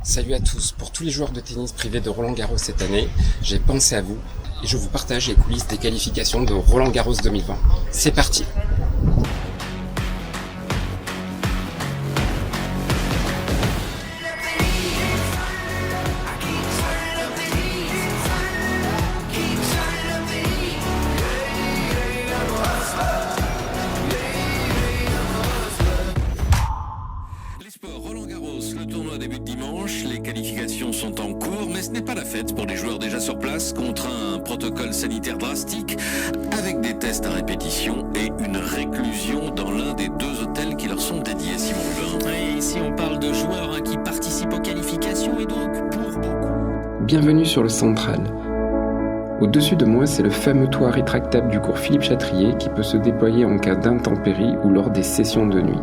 Salut à tous, pour tous les joueurs de tennis privés de Roland-Garros cette année, j'ai pensé à vous et je vous partage les coulisses des qualifications de Roland-Garros 2020. C'est parti! Le tournoi débute dimanche, les qualifications sont en cours, mais ce n'est pas la fête pour les joueurs déjà sur place, contraints à un protocole sanitaire drastique, avec des tests à répétition et une réclusion dans l'un des deux hôtels qui leur sont dédiés, Simon Lubin. Et ici on parle de joueurs qui participent aux qualifications et donc pour beaucoup. Bienvenue sur le Central. Au-dessus de moi, c'est le fameux toit rétractable du cours Philippe Chatrier qui peut se déployer en cas d'intempéries ou lors des sessions de nuit.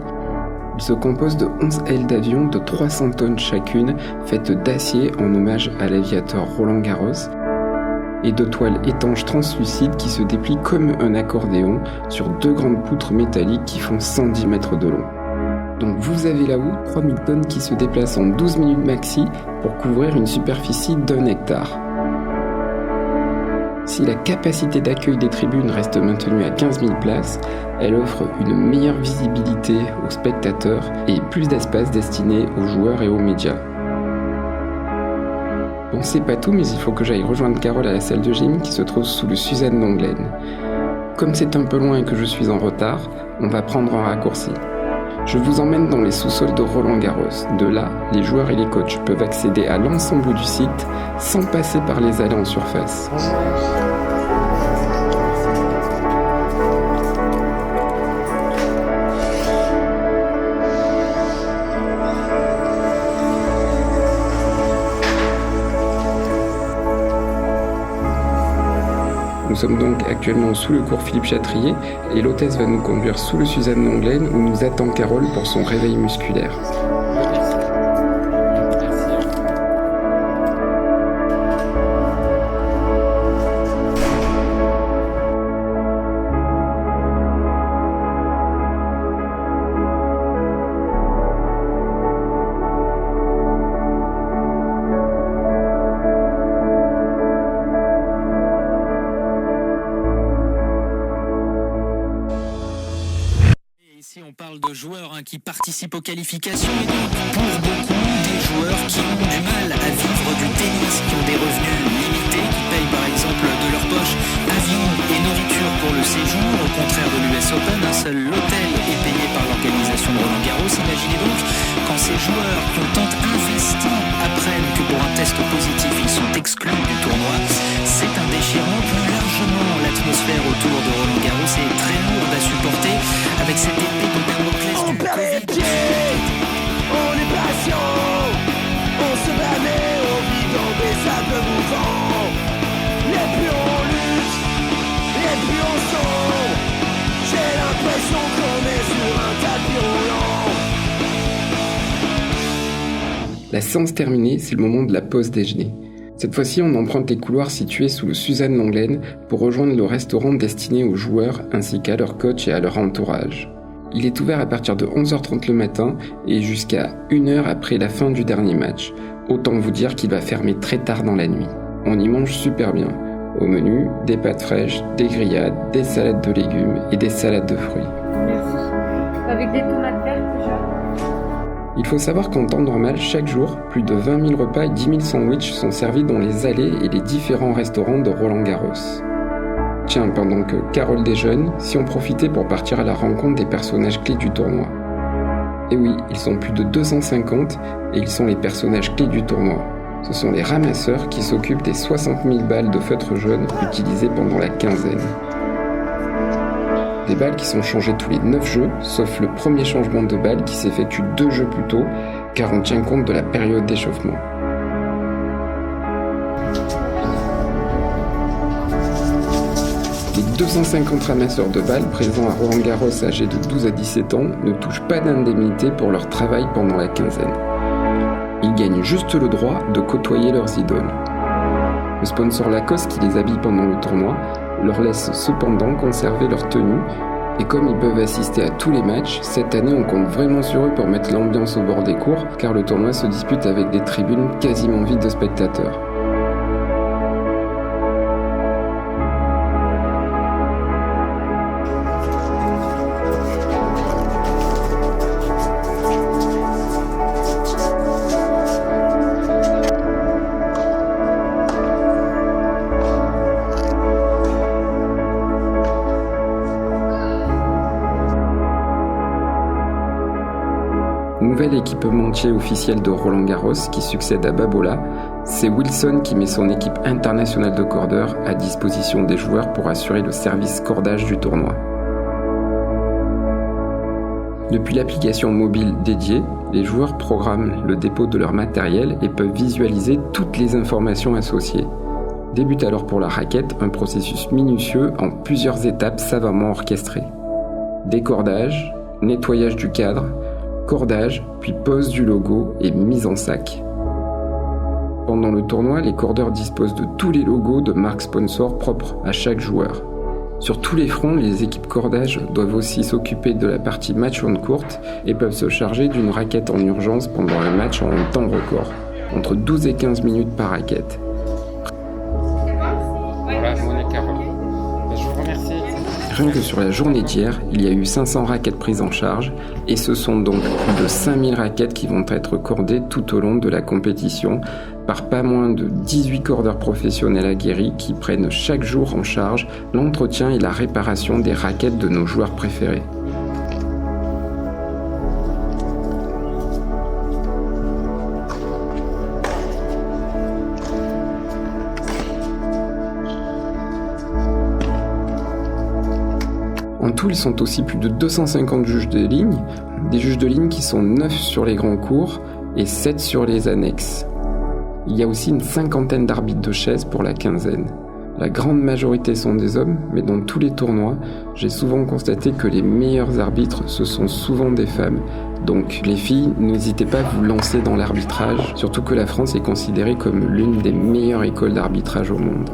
Il se compose de 11 ailes d'avion de 300 tonnes chacune, faites d'acier en hommage à l'aviateur Roland Garros, et de toiles étanches translucides qui se déplient comme un accordéon sur deux grandes poutres métalliques qui font 110 mètres de long. Donc vous avez là-haut 3000 tonnes qui se déplacent en 12 minutes maxi pour couvrir une superficie d'1 hectare. Si la capacité d'accueil des tribunes reste maintenue à 15 000 places, elle offre une meilleure visibilité aux spectateurs et plus d'espace destiné aux joueurs et aux médias. Bon, c'est pas tout, mais il faut que j'aille rejoindre Carole à la salle de gym qui se trouve sous le Suzanne Lenglen. Comme c'est un peu loin et que je suis en retard, on va prendre un raccourci. Je vous emmène dans les sous-sols de Roland-Garros. De là, les joueurs et les coachs peuvent accéder à l'ensemble du site sans passer par les allées en surface. Nous sommes donc actuellement sous le cours Philippe Chatrier et l'hôtesse va nous conduire sous le Suzanne Lenglen où nous attend Carole pour son réveil musculaire. Ici on parle de joueurs qui participent aux qualifications et donc pour beaucoup des joueurs qui ont du mal à vivre du tennis, qui ont des revenus limités, qui payent par exemple de leur poche avion et nourriture pour le séjour, au contraire de l'US Open, un seul l'hôtel est payé par l'organisation de Roland Garros. Imaginez donc quand ces joueurs qui ont tant investi apprennent que pour un test positif ils sont exclus du tournoi, c'est un déchirement. Plus largement, l'atmosphère autour de Roland Garros est très lourde à supporter avec cette épée de Damoclès du Covid. On est patient, on se bat mais on vit dans des sables mouvants. Et plus on lutte, et plus on sombre. J'ai l'impression qu'on est sur un tapis roulant. La séance terminée, c'est le moment de la pause déjeuner. Cette fois-ci, on emprunte les couloirs situés sous le Suzanne Lenglen pour rejoindre le restaurant destiné aux joueurs ainsi qu'à leur coach et à leur entourage. Il est ouvert à partir de 11h30 le matin et jusqu'à 1h après la fin du dernier match. Autant vous dire qu'il va fermer très tard dans la nuit. On y mange super bien. Au menu, des pâtes fraîches, des grillades, des salades de légumes et des salades de fruits. Merci. Avec des tomates vertes déjà. Il faut savoir qu'en temps normal, chaque jour, plus de 20 000 repas et 10 000 sandwichs sont servis dans les allées et les différents restaurants de Roland-Garros. Tiens, pendant que Carole déjeune, si on profitait pour partir à la rencontre des personnages clés du tournoi. Et oui, ils sont plus de 250 et ils sont les personnages clés du tournoi. Ce sont les ramasseurs qui s'occupent des 60 000 balles de feutre jaune utilisées pendant la quinzaine. Des balles qui sont changées tous les 9 jeux, sauf le premier changement de balle qui s'effectue 2 jeux plus tôt, car on tient compte de la période d'échauffement. Les 250 ramasseurs de balles présents à Roland-Garros âgés de 12 à 17 ans ne touchent pas d'indemnité pour leur travail pendant la quinzaine. Ils gagnent juste le droit de côtoyer leurs idoles. Le sponsor Lacoste qui les habille pendant le tournoi leur laisse cependant conserver leur tenue Et comme ils peuvent assister à tous les matchs, cette année on compte vraiment sur eux pour mettre l'ambiance au bord des cours, car le tournoi se dispute avec des tribunes quasiment vides de spectateurs. Nouvel équipementier officiel de Roland-Garros qui succède à Babola, c'est Wilson qui met son équipe internationale de cordeurs à disposition des joueurs pour assurer le service cordage du tournoi. Depuis l'application mobile dédiée, les joueurs programment le dépôt de leur matériel et peuvent visualiser toutes les informations associées. Débute alors pour la raquette un processus minutieux en plusieurs étapes savamment orchestrées. Décordage, nettoyage du cadre, cordage, puis pose du logo et mise en sac. Pendant le tournoi, les cordeurs disposent de tous les logos de marques sponsors propres à chaque joueur. Sur tous les fronts, les équipes cordage doivent aussi s'occuper de la partie match on court et peuvent se charger d'une raquette en urgence pendant un match en un temps record, entre 12 et 15 minutes par raquette. Voilà, Monet Carole. Je vous remercie. Rien que sur la journée d'hier, il y a eu 500 raquettes prises en charge et ce sont donc plus de 5000 raquettes qui vont être cordées tout au long de la compétition par pas moins de 18 cordeurs professionnels aguerris qui prennent chaque jour en charge l'entretien et la réparation des raquettes de nos joueurs préférés. En tout, ils sont aussi plus de 250 juges de ligne, des juges de ligne qui sont 9 sur les grands cours et 7 sur les annexes. Il y a aussi une cinquantaine d'arbitres de chaise pour la quinzaine. La grande majorité sont des hommes, mais dans tous les tournois, j'ai souvent constaté que les meilleurs arbitres, ce sont souvent des femmes. Donc les filles, n'hésitez pas à vous lancer dans l'arbitrage, surtout que la France est considérée comme l'une des meilleures écoles d'arbitrage au monde.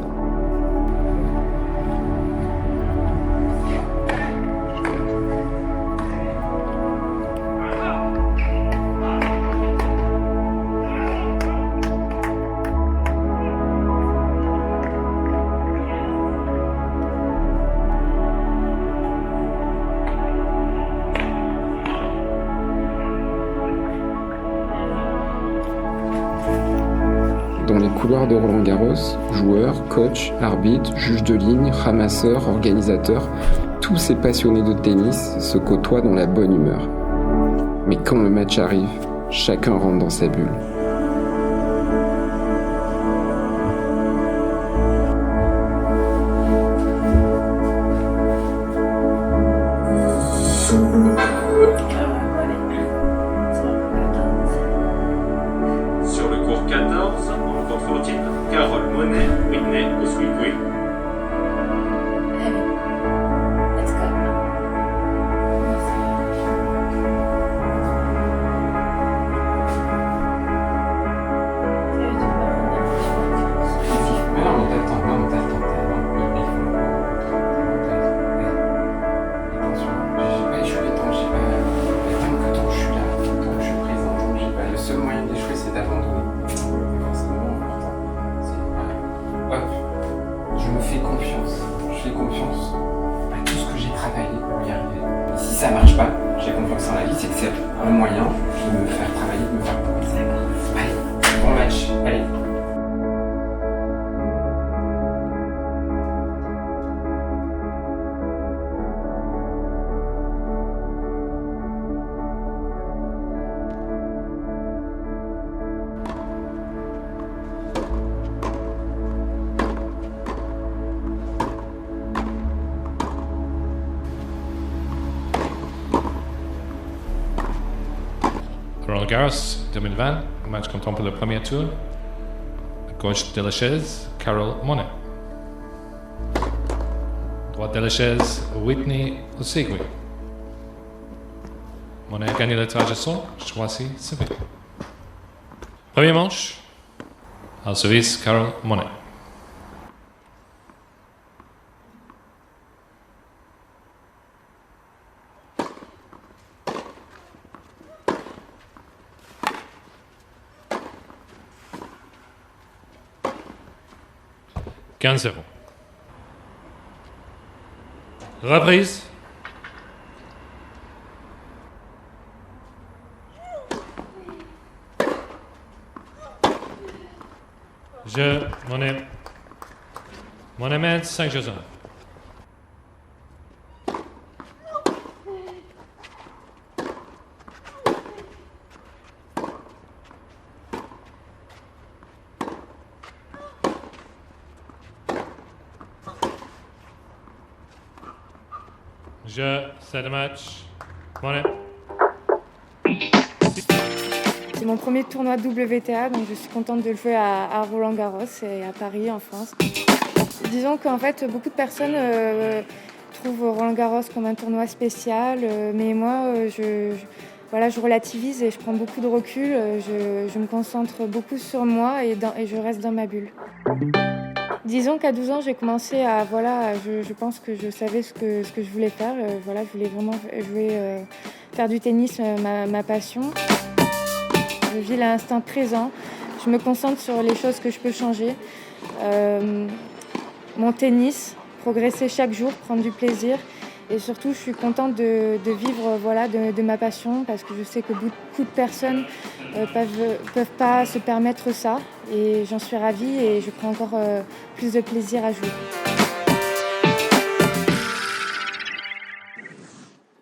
Dans les couloirs de Roland-Garros, joueurs, coachs, arbitres, juges de ligne, ramasseurs, organisateurs, tous ces passionnés de tennis se côtoient dans la bonne humeur. Mais quand le match arrive, chacun rentre dans sa bulle. Sur le cours 14, en contre-fautine, Carole Monet, Whitney Oswego. Let's go. Mais non, mais t'attends, non, t'attends. Attention, j'ai pas échoué tant que j'ai pas. Tant que tant que je suis là, tant que je suis présent, tant que j'ai pas. Le seul moyen d'échouer, c'est d'abandonner. Forcément important. C'est hop, je me fais confiance. Je fais confiance à tout ce que j'ai travaillé pour y arriver. Et si ça marche pas, j'ai confiance en la vie, c'est que c'est un moyen de me faire travailler, de me faire progresser. Allez, bon match, allez. Roland-Garros 2020, match comptant pour le premier tour. À gauche de la chaise, Carole Monet. Droite de la chaise, Whitney Oswego. Monet a gagné le tirage au sort, choisi Sylvie. Premier manche, al service Carole Monet. 15-0. Reprise. Mohamed 5 jeux. C'est le match. Monet. C'est mon premier tournoi WTA, donc je suis contente de le jouer à Roland-Garros et à Paris, en France. Disons qu'en fait, beaucoup de personnes trouvent Roland-Garros comme un tournoi spécial, mais moi, je relativise et je prends beaucoup de recul. Je me concentre beaucoup sur moi et je reste dans ma bulle. Disons qu'à 12 ans, j'ai commencé à... je pense que je savais ce que je voulais faire. Je voulais vraiment jouer, faire du tennis ma passion. Je vis l'instant présent. Je me concentre sur les choses que je peux changer. Mon tennis, progresser chaque jour, prendre du plaisir. Et surtout, je suis contente de vivre de ma passion parce que je sais que beaucoup de personnes peuvent pas se permettre ça. Et j'en suis ravie et je prends encore plus de plaisir à jouer.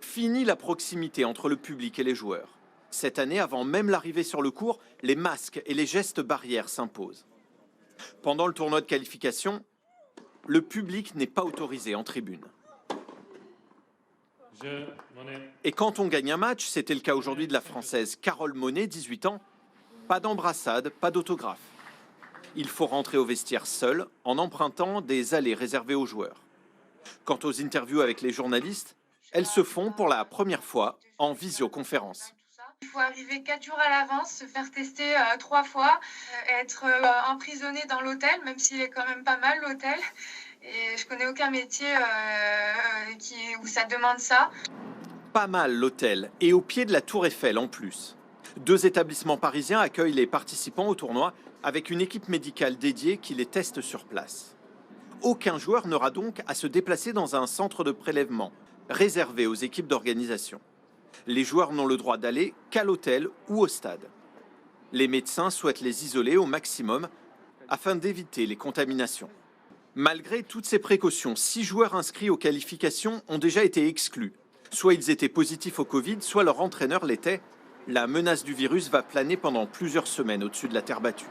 Fini la proximité entre le public et les joueurs. Cette année, avant même l'arrivée sur le court, les masques et les gestes barrières s'imposent. Pendant le tournoi de qualification, le public n'est pas autorisé en tribune. Et quand on gagne un match, c'était le cas aujourd'hui de la Française Carole Monet, 18 ans, pas d'embrassade, pas d'autographe. Il faut rentrer au vestiaire seul en empruntant des allées réservées aux joueurs. Quant aux interviews avec les journalistes, elles se font pour la première fois en visioconférence. Il faut arriver 4 jours à l'avance, se faire tester 3 fois, être emprisonné dans l'hôtel, même s'il est quand même pas mal l'hôtel. Et je connais aucun métier où ça demande ça. Pas mal l'hôtel, et au pied de la Tour Eiffel en plus. 2 établissements parisiens accueillent les participants au tournoi avec une équipe médicale dédiée qui les teste sur place. Aucun joueur n'aura donc à se déplacer dans un centre de prélèvement, réservé aux équipes d'organisation. Les joueurs n'ont le droit d'aller qu'à l'hôtel ou au stade. Les médecins souhaitent les isoler au maximum afin d'éviter les contaminations. Malgré toutes ces précautions, 6 joueurs inscrits aux qualifications ont déjà été exclus. Soit ils étaient positifs au Covid, soit leur entraîneur l'était. La menace du virus va planer pendant plusieurs semaines au-dessus de la terre battue.